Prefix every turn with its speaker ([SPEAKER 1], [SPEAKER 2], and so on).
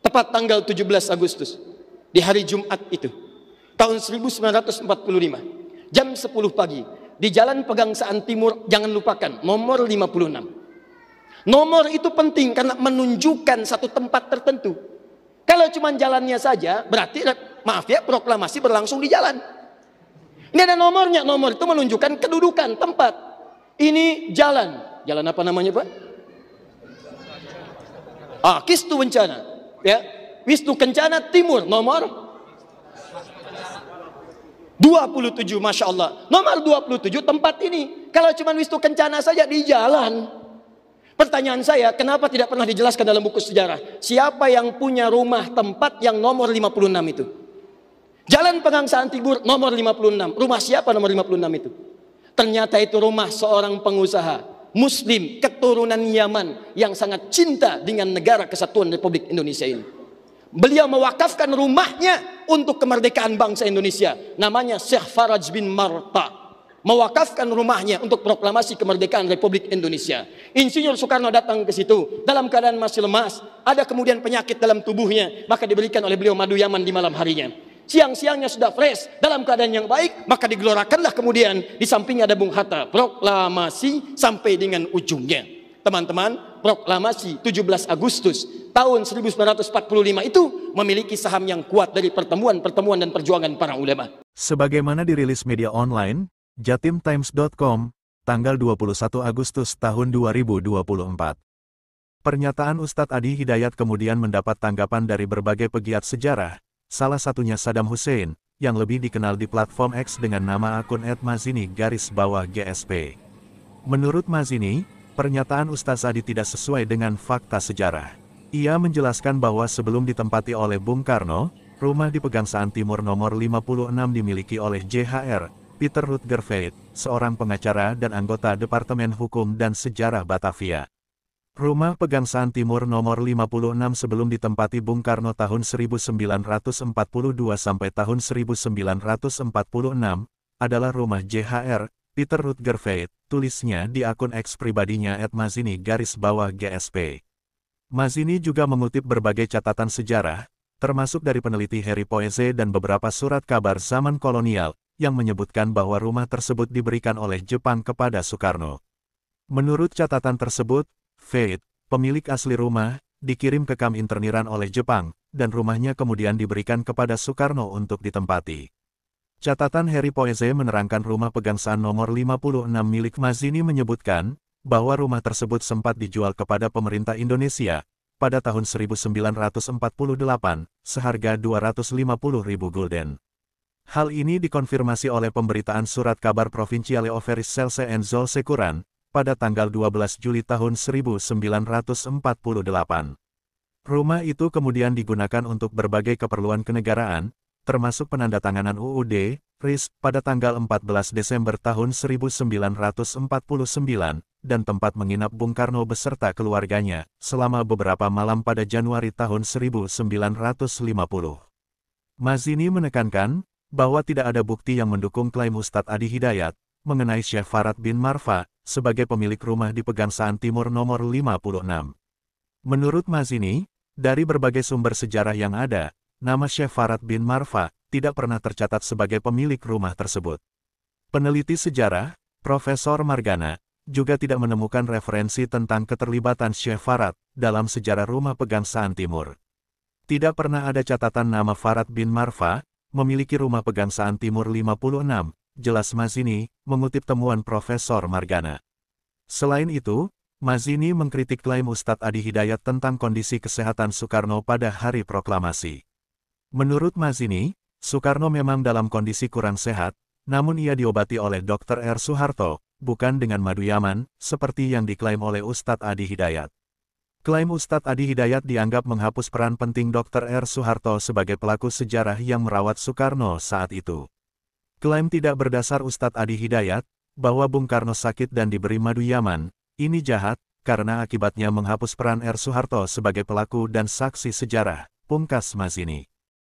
[SPEAKER 1] tepat tanggal 17 Agustus, di hari Jumat itu, tahun 1945, jam 10 pagi, di Jalan Pegangsaan Timur, jangan lupakan, nomor 56. Nomor itu penting karena menunjukkan satu tempat tertentu. Kalau cuma jalannya saja, berarti maaf ya, proklamasi berlangsung di jalan. Ini ada nomornya, nomor itu menunjukkan kedudukan tempat. Ini jalan, jalan apa namanya Pak? Kistu Kencana, ya, Wisnu Kencana Timur, nomor 27, Masya Allah. Nomor 27 tempat ini. Kalau cuma Wisnu Kencana saja di jalan. Pertanyaan saya, kenapa tidak pernah dijelaskan dalam buku sejarah? Siapa yang punya rumah tempat yang nomor 56 itu? Jalan Pegangsaan Timur nomor 56. Rumah siapa nomor 56 itu? Ternyata itu rumah seorang pengusaha Muslim keturunan Yaman yang sangat cinta dengan negara kesatuan Republik Indonesia ini. Beliau mewakafkan rumahnya untuk kemerdekaan bangsa Indonesia. Namanya Syekh Faraj bin Marta. Mewakafkan rumahnya untuk proklamasi kemerdekaan Republik Indonesia. Insinyur Soekarno datang ke situ dalam keadaan masih lemas. Ada kemudian penyakit dalam tubuhnya, maka diberikan oleh beliau madu Yaman di malam harinya. Siang-siangnya sudah fresh, dalam keadaan yang baik, maka digelorakanlah kemudian di sampingnya ada Bung Hatta. Proklamasi sampai dengan ujungnya. Teman-teman, proklamasi 17 Agustus tahun 1945 itu memiliki saham yang kuat dari pertemuan-pertemuan dan perjuangan para ulama.
[SPEAKER 2] Sebagaimana dirilis media online, jatimtimes.com, tanggal 21 Agustus tahun 2024. Pernyataan Ustadz Adi Hidayat kemudian mendapat tanggapan dari berbagai pegiat sejarah, salah satunya Saddam Hussein, yang lebih dikenal di platform X dengan nama akun @mazini_GSP. Menurut Mazini, pernyataan Ustadz Adi tidak sesuai dengan fakta sejarah. Ia menjelaskan bahwa sebelum ditempati oleh Bung Karno, rumah di Pegangsaan Timur nomor 56 dimiliki oleh JHR, Peter Rutgerveit, seorang pengacara dan anggota Departemen Hukum dan Sejarah Batavia. Rumah Pegangsaan Timur nomor 56 sebelum ditempati Bung Karno tahun 1942 sampai tahun 1946, adalah rumah JHR, Peter Rutgerveit, tulisnya di akun X pribadinya @mazini_GSP. Mazini juga mengutip berbagai catatan sejarah, termasuk dari peneliti Harry Poeze dan beberapa surat kabar zaman kolonial, yang menyebutkan bahwa rumah tersebut diberikan oleh Jepang kepada Soekarno. Menurut catatan tersebut, Veit, pemilik asli rumah, dikirim ke kamp interniran oleh Jepang, dan rumahnya kemudian diberikan kepada Soekarno untuk ditempati. Catatan Harry Poeze menerangkan rumah Pegangsaan nomor 56 milik Mazini menyebutkan, bahwa rumah tersebut sempat dijual kepada pemerintah Indonesia, pada tahun 1948, seharga 250.000 gulden. Hal ini dikonfirmasi oleh pemberitaan surat kabar Provinciale Offeris Selse and Zolse Kuran, pada tanggal 12 Juli tahun 1948. Rumah itu kemudian digunakan untuk berbagai keperluan kenegaraan, termasuk penandatanganan UUD, RIS, pada tanggal 14 Desember tahun 1949, dan tempat menginap Bung Karno beserta keluarganya, selama beberapa malam pada Januari tahun 1950. Mazini menekankan, bahwa tidak ada bukti yang mendukung klaim Ustadz Adi Hidayat, mengenai Syekh Farad bin Marfa, sebagai pemilik rumah di Pegangsaan Timur nomor 56. Menurut Mazini, dari berbagai sumber sejarah yang ada, nama Syekh Farad bin Marfa tidak pernah tercatat sebagai pemilik rumah tersebut. Peneliti sejarah, Profesor Margana, juga tidak menemukan referensi tentang keterlibatan Syekh Farad dalam sejarah rumah Pegangsaan Timur. Tidak pernah ada catatan nama Farad bin Marfa memiliki rumah Pegangsaan Timur 56, jelas Mazini, mengutip temuan Profesor Margana. Selain itu, Mazini mengkritik klaim Ustadz Adi Hidayat tentang kondisi kesehatan Soekarno pada hari proklamasi. Menurut Mazini, Soekarno memang dalam kondisi kurang sehat, namun ia diobati oleh Dr. R. Soeharto, bukan dengan madu Yaman, seperti yang diklaim oleh Ustadz Adi Hidayat. Klaim Ustadz Adi Hidayat dianggap menghapus peran penting Dr. R. Soeharto sebagai pelaku sejarah yang merawat Soekarno saat itu. Klaim tidak berdasar Ustadz Adi Hidayat, bahwa Bung Karno sakit dan diberi madu Yaman, ini jahat, karena akibatnya menghapus peran R. Soeharto sebagai pelaku dan saksi sejarah, pungkas Mazini.